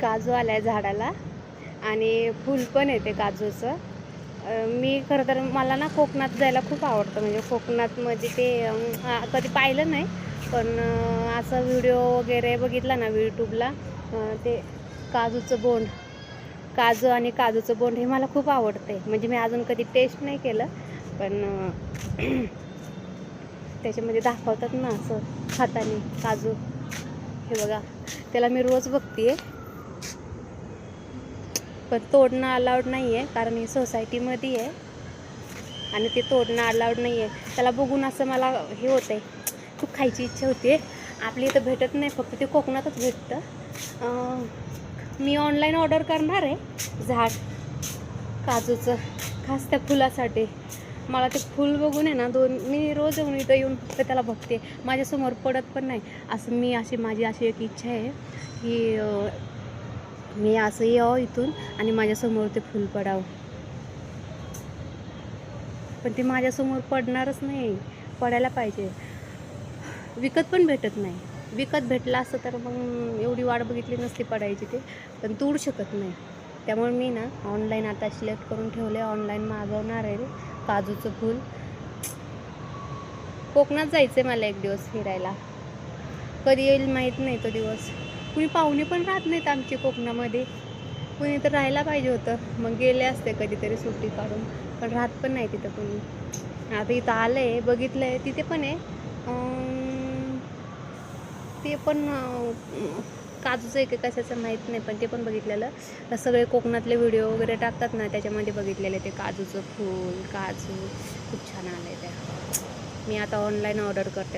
काजू आला आहे झाडाला आणि फूल पण येते काजूचं. मी खरं तर मला ना कोकणात जायला खूप आवडतं. म्हणजे कोकणातमध्ये ते कधी पाहिलं नाही, पण असं व्हिडिओ वगैरे बघितला ना यूट्यूबला, ते काजूचं बोंड, काजू आणि काजूचं बोंड हे मला खूप आवडते. म्हणजे मी अजून कधी टेस्ट नाही केलं, पण त्याच्यामध्ये दाखवतात ना असं हाताने काजू. हे बघा, त्याला मी रोज बघते, पण तोडणं अलाउड नाही आहे कारण ही सोसायटीमध्ये आहे आणि ते तोडणं अलाउड नाही आहे. त्याला बघून असं मला हे होतं आहे, खूप खायची इच्छा होते. आपल्या इथं भेटत नाही, फक्त ते कोकणातच भेटतं. मी ऑनलाईन ऑर्डर करणार आहे झाड काजूचं, खास त्या फुलासाठी. मला ते फूल बघून आहे ना मी रोज इथं येऊन फक्त त्याला बघते. माझ्यासमोर पडत पण नाही. माझी अशी एक इच्छा आहे की मी असं यावं इथून आणि माझ्यासमोर ते फूल पडावं, पण ते माझ्यासमोर पडणारच नाही. पडायला पाहिजे. विकत पण भेटत नाही. विकत भेटलं असतं तर मग एवढी वाट बघितली नसती पडायची ते, पण तोडू शकत नाही. त्यामुळे मी ना ऑनलाईन आता सिलेक्ट करून ठेवले, ऑनलाईन मागवणार आहे काजूचं फूल. कोकणात जायचं आहे मला एक दिवस फिरायला. कधी येईल माहीत नाही तो दिवस. कुणी पाहुणे पण राहत नाहीत आमचे कोकणामध्ये. कुणी तर राहायला पाहिजे होतं, मग गेले असते कधीतरी सुट्टी काढून, पण राहत पण नाही तिथं कुणी. आता इथं आलं आहे, बघितलं आहे, तिथे पण आहे ते पण काजूचं एक कशाचं माहीत नाही, पण ते पण बघितलेलं. सगळे कोकणातले व्हिडिओ वगैरे टाकतात ना, त्याच्यामध्ये बघितलेले ते काजूचं फूल, काजू खूप छान आलं आहे. त्या मी आता ऑनलाईन ऑर्डर करते.